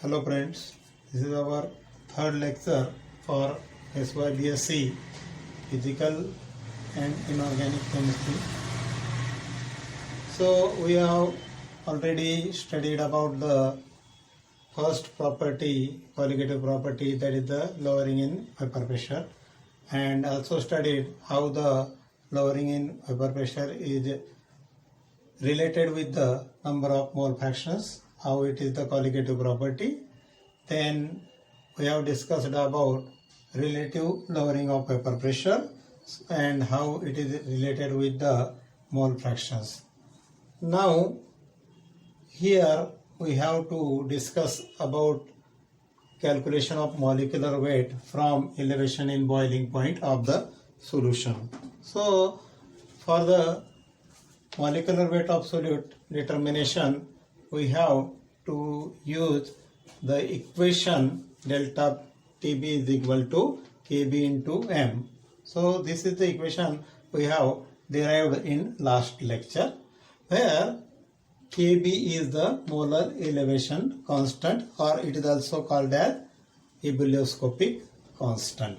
Hello friends, this is our third lecture for SYBSc Physical and Inorganic Chemistry. So we have already studied about the first property, qualitative property, that is the lowering in vapor pressure, and also studied how the lowering in vapor pressure is related with the number of mole fractions, how it is the colligative property. Then we have discussed about relative lowering of vapor pressure and how it is related with the mole fractions. Now here we have to discuss about calculation of molecular weight from elevation in boiling point of the solution. So for the molecular weight of solute determination, we have to use the equation delta Tb is equal to Kb into m. So this is the equation we have derived in last lecture, where Kb is the molar elevation constant, or it is also called as ebullioscopic constant,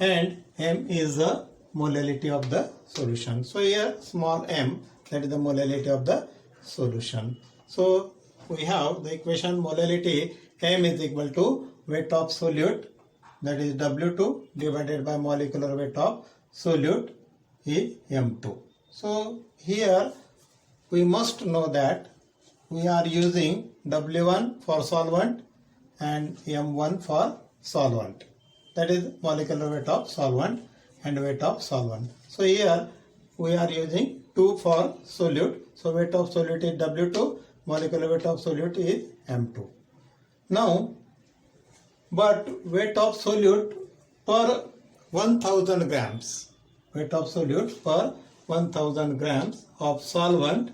and m is the molality of the solution. So here small m, that is the molality of the solution. So we have the equation molality m is equal to weight of solute, that is W2, divided by molecular weight of solute is M2. So here we must know that we are using W1 for solvent and M1 for solvent, that is molecular weight of solvent and weight of solvent. So here we are using 2 for solute, so weight of solute is W2, molecular weight of solute is M2. Now, but weight of solute per 1000 grams, weight of solute per 1000 grams of solvent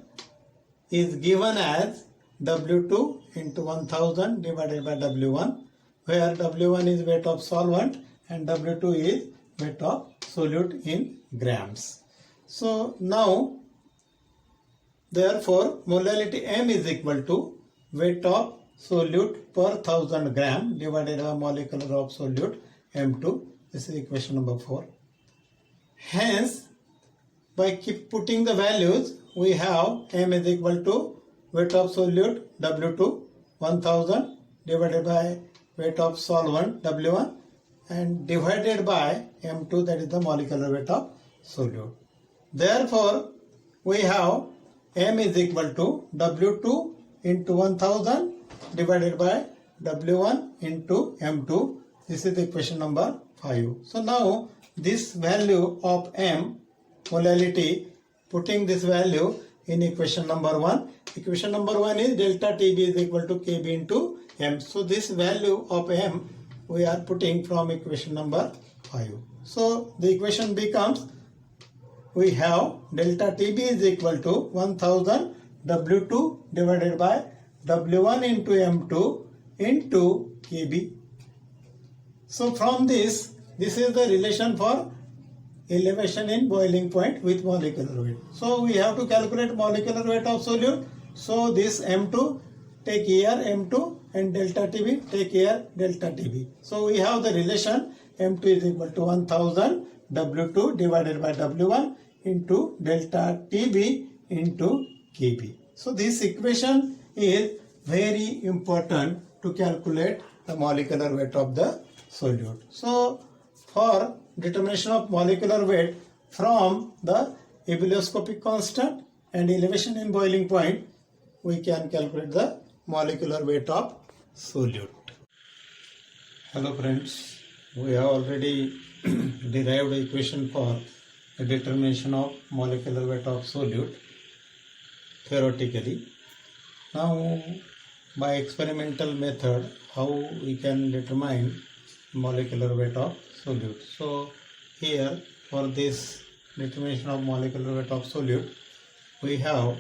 is given as W2 into 1000 divided by W1, where W1 is weight of solvent and W2 is weight of solute in grams. So now, therefore, molality M is equal to weight of solute per 1000 gram divided by molecular of solute M2. This is equation number 4. Hence, by keep putting the values, we have M is equal to weight of solute W2 1000 divided by weight of solvent W1 and divided by M2, that is the molecular weight of solute. Therefore, we have M is equal to W2 into 1000 divided by W1 into M2. This is equation number 5. So now this value of M, molality, putting this value in equation number 1. Equation number 1 is delta Tb is equal to Kb into M. So this value of M we are putting from equation number 5. So the equation becomes, we have delta Tb is equal to 1000 W2 divided by W1 into M2 into Kb. So from this is the relation for elevation in boiling point with molecular weight. So we have to calculate molecular weight of solute. So this M2 take here M2 and delta Tb take here delta Tb. So we have the relation M2 is equal to 1000 W2 divided by W1 into delta Tb into Kb. So this equation is very important to calculate the molecular weight of the solute. So for determination of molecular weight from the ebullioscopic constant and elevation in boiling point, we can calculate the molecular weight of solute. Hello friends, we have already derived the equation for the determination of molecular weight of solute theoretically. Now, by experimental method, how we can determine molecular weight of solute. So here, for this determination of molecular weight of solute, we have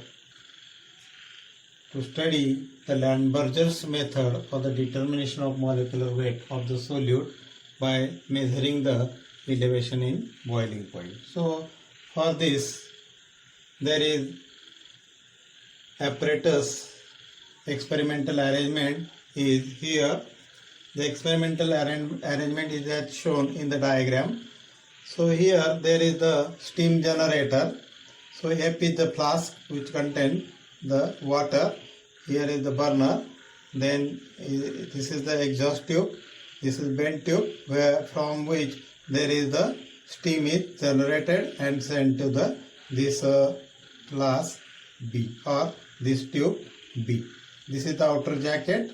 to study the Landberger's method for the determination of molecular weight of the solute by measuring the elevation in boiling point. So for this, there is apparatus experimental arrangement is here. The experimental arrangement is as shown in the diagram. So here there is the steam generator. So F is the flask which contains the water. Here is the burner. Then this is the exhaust tube. This is vent tube from which there is the steam is generated and sent to this flask B or this tube B. This is the outer jacket.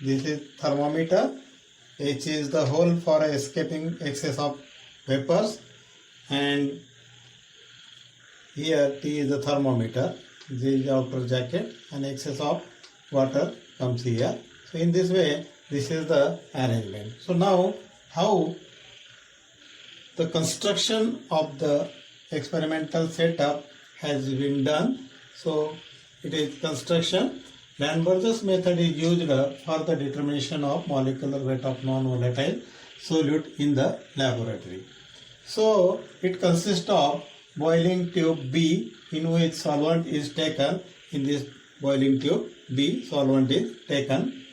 This is thermometer. H is the hole for escaping excess of vapors, and here T is the thermometer. This is the outer jacket, and excess of water comes here. So in this way, this is the arrangement. So now, how the construction of the experimental setup has been done. So it is construction. Lambert method is used for the determination of molecular weight of non-volatile solute in the laboratory. So it consists of boiling tube B, in which solvent is taken. In this boiling tube B, solvent is taken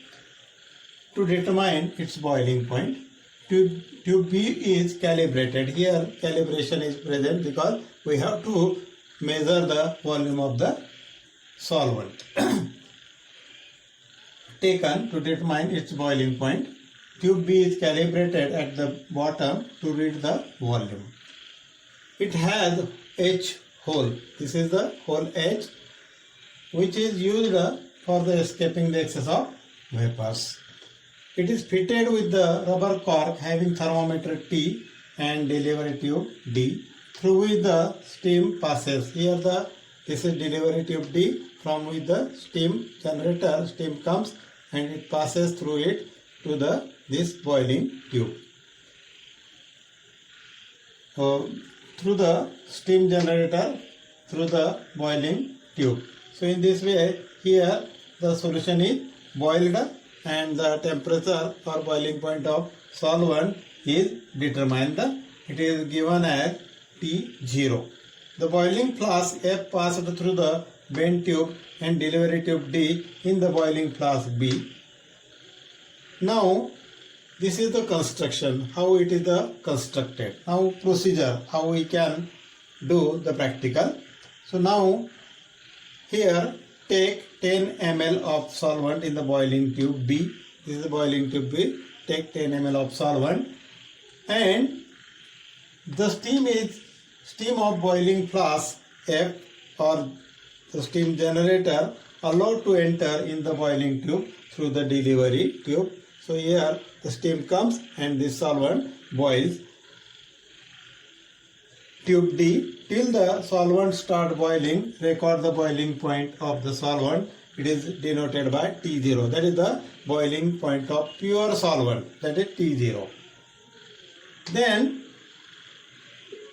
to determine its boiling point. Tube B is calibrated. Here calibration is present because we have to measure the volume of the solvent taken to determine its boiling point. Tube B is calibrated at the bottom to read the volume. It has H hole. This is the hole H, which is used for the escaping the excess of vapors. It is fitted with the rubber cork having thermometer T and delivery tube D, through which the steam passes. Here this is delivery tube D, from which the steam generator steam comes and it passes through it to this boiling tube. So through the steam generator, through the boiling tube. So in this way, here the solution is boiled and the temperature or boiling point of solvent is determined. It is given as T0. The boiling flask F passed through the vent tube and delivery tube D in the boiling flask B. Now this is the construction, how it is constructed. Now procedure, how we can do the practical. So now here take 10 ml of solvent in the boiling tube B. This is the boiling tube B. Take 10 ml of solvent, and the steam of boiling flask F or the steam generator allowed to enter in the boiling tube through the delivery tube. So here the steam comes and this solvent boils. Tube D, till the solvent start boiling, record the boiling point of the solvent. It is denoted by T0. That is the boiling point of pure solvent. That is T0. Then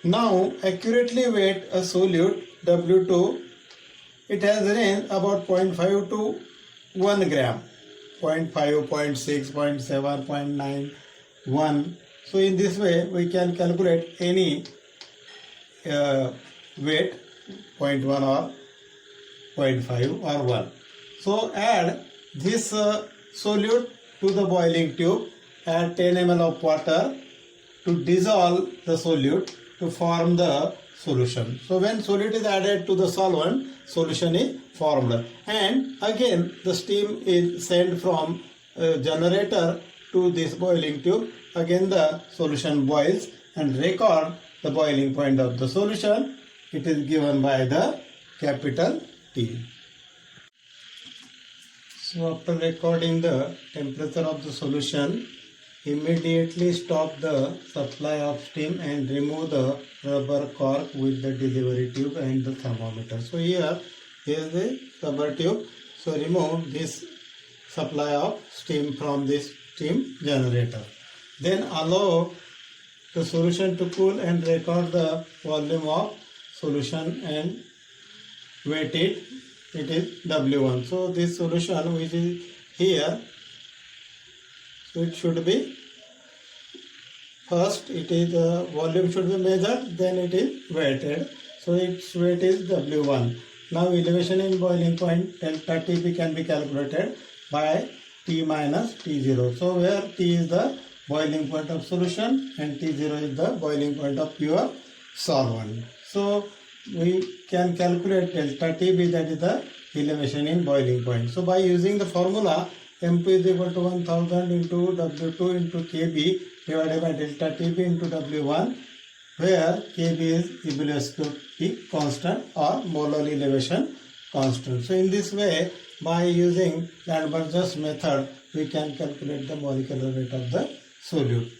now accurately weight a solute W2. It has range about 0.5 to 1 gram. 0.5, 0.6, 0.7, 0.9, 1. So in this way we can calculate any weight, 0.1 or 0.5 or 1. So add this solute to the boiling tube. Add 10 ml of water to dissolve the solute to form the solution. So when solute is added to the solvent, solution is formed, and again the steam is sent from generator to this boiling tube. Again the solution boils and record the boiling point of the solution. It is given by the capital T. So after recording the temperature of the solution, immediately stop the supply of steam and remove the rubber cork with the delivery tube and the thermometer. So here is the rubber tube. So remove this supply of steam from this steam generator. Then allow the solution to cool and record the volume of solution and weight it. It is W1. So this solution which is here, so it should be first it is volume should be measured, then it is weighted. So its weight is W1. Now elevation in boiling point delta Tb can be calculated by T minus T0. So where T is the boiling point of solution and T0 is the boiling point of pure solvent. So we can calculate delta Tb, that is the elevation in boiling point. So by using the formula M2 is equal to 1000 into W2 into Kb divided by delta Tb into W1, where Kb is ebullioscopic constant or molar elevation constant. So in this way, by using Lambert-Jost method, we can calculate the molecular weight of the solute.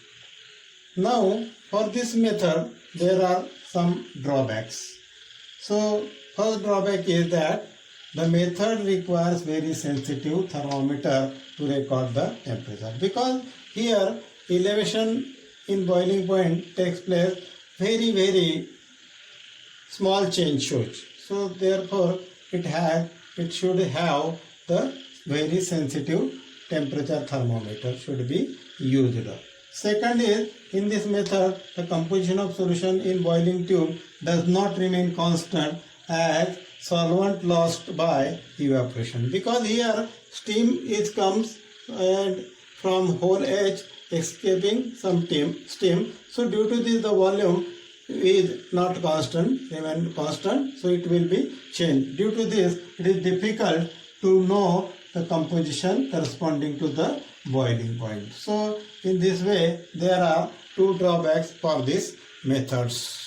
Now for this method there are some drawbacks. So first drawback is that the method requires very sensitive thermometer to record the temperature, because here elevation in boiling point takes place very small change shows. So therefore it should have the very sensitive temperature thermometer should be used. Second is, in this method the composition of solution in boiling tube does not remain constant as solvent lost by evaporation, because here steam comes and from hole edge escaping some steam. So due to this the volume is not constant, remain constant, so it will be changed. Due to this it is difficult to know the composition corresponding to the boiling point. So in this way there are two drawbacks for these methods.